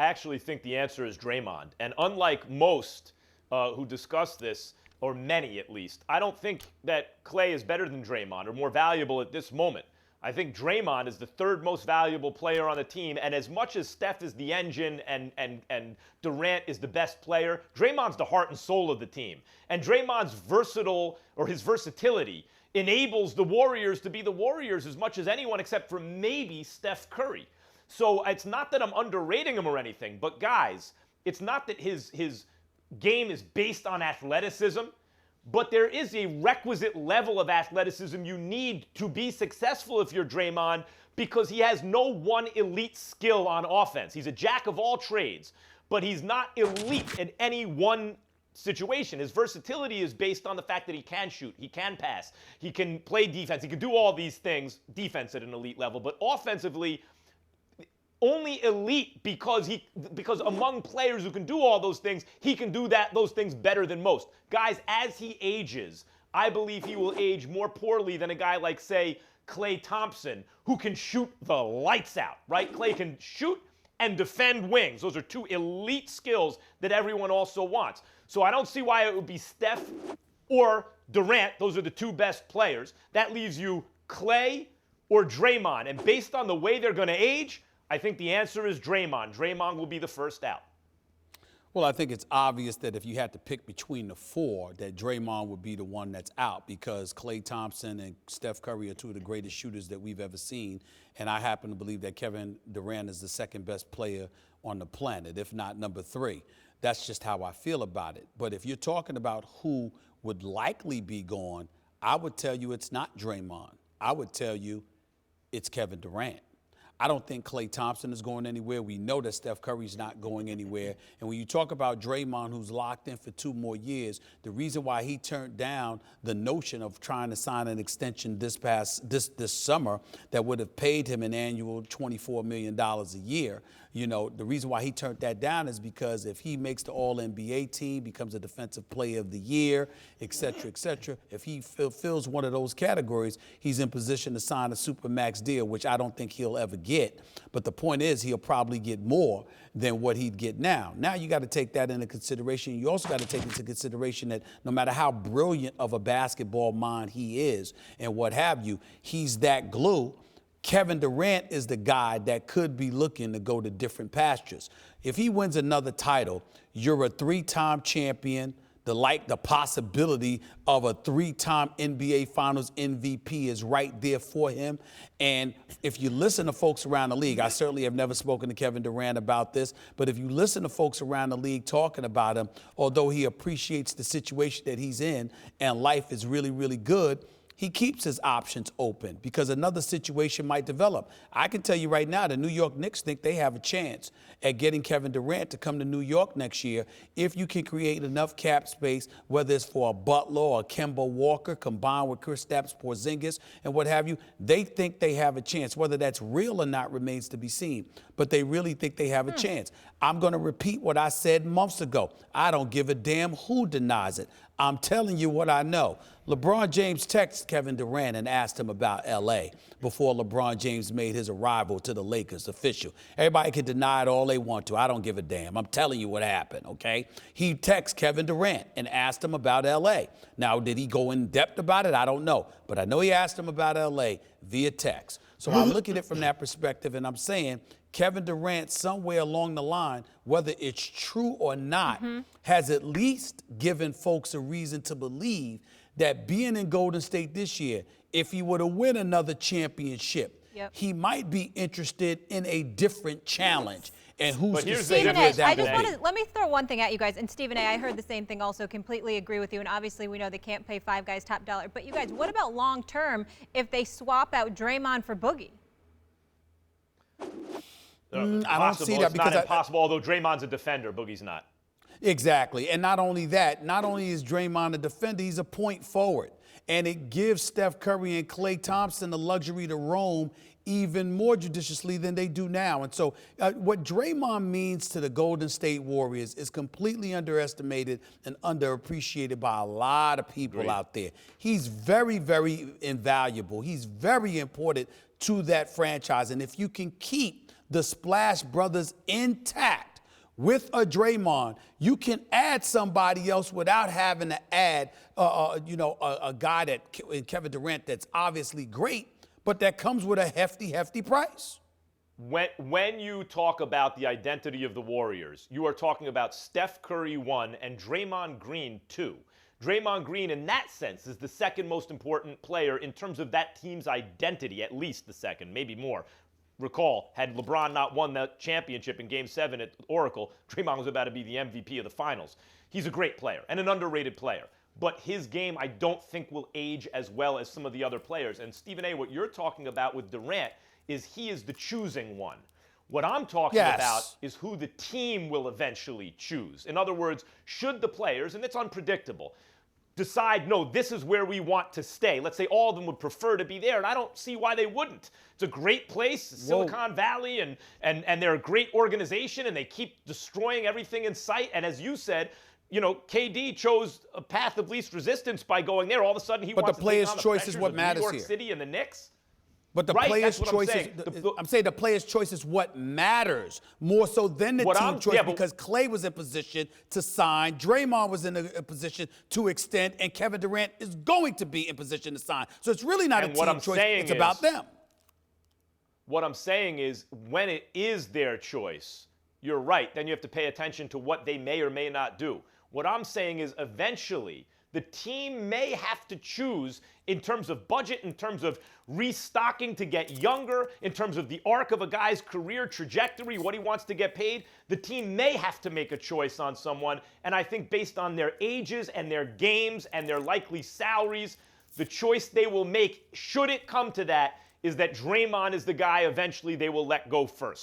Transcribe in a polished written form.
I actually think the answer is Draymond. And unlike most who discuss this, or many at least, I don't think that Klay is better than Draymond or more valuable at this moment. I think Draymond is the third most valuable player on the team, and as much as Steph is the engine and Durant is the best player, Draymond's the heart and soul of the team. And Draymond's his versatility enables the Warriors to be the Warriors as much as anyone except for maybe Steph Curry. So it's not that I'm underrating him or anything, but guys, it's not that his game is based on athleticism, but there is a requisite level of athleticism you need to be successful if you're Draymond, because he has no one elite skill on offense. He's a jack of all trades, but he's not elite in any one situation. His versatility is based on the fact that he can shoot, he can pass, he can play defense, he can do all these things, defense at an elite level, but offensively, only elite because among players who can do all those things, he can do those things better than most. Guys, as he ages, I believe he will age more poorly than a guy like, say, Klay Thompson, who can shoot the lights out, right? Klay can shoot and defend wings. Those are two elite skills that everyone also wants. So I don't see why it would be Steph or Durant. Those are the two best players. That leaves you Klay or Draymond. And based on the way they're going to age, I think the answer is Draymond. Draymond will be the first out. Well, I think it's obvious that if you had to pick between the four, that Draymond would be the one that's out, because Klay Thompson and Steph Curry are two of the greatest shooters that we've ever seen. And I happen to believe that Kevin Durant is the second best player on the planet, if not number 3. That's just how I feel about it. But if you're talking about who would likely be gone, I would tell you it's not Draymond. I would tell you it's Kevin Durant. I don't think Klay Thompson is going anywhere. We know that Steph Curry's not going anywhere. And when you talk about Draymond, who's locked in for 2 more years, the reason why he turned down the notion of trying to sign an extension this summer that would have paid him an annual $24 million a year, you know, the reason why he turned that down is because if he makes the All-NBA team, becomes a Defensive Player of the Year, et cetera, if he fills one of those categories, he's in position to sign a Supermax deal, which I don't think he'll ever get. But the point is, he'll probably get more than what he'd get now. Now you got to take that into consideration. You also got to take into consideration that no matter how brilliant of a basketball mind he is and what have you, he's that glue. Kevin Durant is the guy that could be looking to go to different pastures. If he wins another title, you're a 3-time champion. The possibility of a 3-time NBA Finals MVP is right there for him. And if you listen to folks around the league, I certainly have never spoken to Kevin Durant about this, but if you listen to folks around the league talking about him, although he appreciates the situation that he's in and life is really, really good, he keeps his options open because another situation might develop. I can tell you right now, the New York Knicks think they have a chance at getting Kevin Durant to come to New York next year if you can create enough cap space, whether it's for a Butler or a Kemba Walker combined with Kristaps Porzingis and what have you. They think they have a chance. Whether that's real or not remains to be seen, but they really think they have a chance. I'm going to repeat what I said months ago. I don't give a damn who denies it. I'm telling you what I know. LeBron James texted Kevin Durant and asked him about L.A. before LeBron James made his arrival to the Lakers official. Everybody can deny it all they want to. I don't give a damn. I'm telling you what happened, okay? He texted Kevin Durant and asked him about L.A. Now, did he go in depth about it? I don't know. But I know he asked him about L.A. via text. So I'm looking at it from that perspective, and I'm saying Kevin Durant, somewhere along the line, whether it's true or not, has at least given folks a reason to believe that being in Golden State this year, if he were to win another championship, he might be interested in a different challenge. And who's to say that I just want to let me throw one thing at you guys. And Stephen A., I heard the same thing also. Completely agree with you. And obviously, we know they can't pay 5 guys top dollar. But you guys, what about long term if they swap out Draymond for Boogie? I don't see that because it's impossible. Although Draymond's a defender, Boogie's not. Exactly. And not only that, not only is Draymond a defender, he's a point forward. And it gives Steph Curry and Klay Thompson the luxury to roam even more judiciously than they do now. And so what Draymond means to the Golden State Warriors is completely underestimated and underappreciated by a lot of people out there. He's very, very invaluable. He's very important to that franchise. And if you can keep the Splash Brothers intact, with a Draymond, you can add somebody else without having to add, a guy in Kevin Durant that's obviously great, but that comes with a hefty price. When you talk about the identity of the Warriors, you are talking about Steph Curry 1 and Draymond Green 2. Draymond Green, in that sense, is the second most important player in terms of that team's identity, at least the second, maybe more. Recall, had LeBron not won that championship in Game 7 at Oracle, Draymond was about to be the MVP of the finals. He's a great player and an underrated player. But his game, I don't think, will age as well as some of the other players. And Stephen A., what you're talking about with Durant is he is the choosing one. What I'm talking about is who the team will eventually choose. In other words, should the players, and it's unpredictable, decide, no, this is where we want to stay. Let's say all of them would prefer to be there, and I don't see why they wouldn't. It's a great place, Silicon Valley, and they're a great organization, and they keep destroying everything in sight. And as you said, KD chose a path of least resistance by going there. All of a sudden, he wants to take on the pressures of New York City and the Knicks. But the player's choice I'm saying the player's choice is what matters more so than the team choice, because Klay was in position to sign, Draymond was in a position to extend, and Kevin Durant is going to be in position to sign. So it's really not a team choice. It's about them. What I'm saying is, when it is their choice, you're right. Then you have to pay attention to what they may or may not do. What I'm saying is, eventually, the team may have to choose in terms of budget, in terms of restocking to get younger, in terms of the arc of a guy's career trajectory, what he wants to get paid. The team may have to make a choice on someone. And I think based on their ages and their games and their likely salaries, the choice they will make, should it come to that, is that Draymond is the guy eventually they will let go first.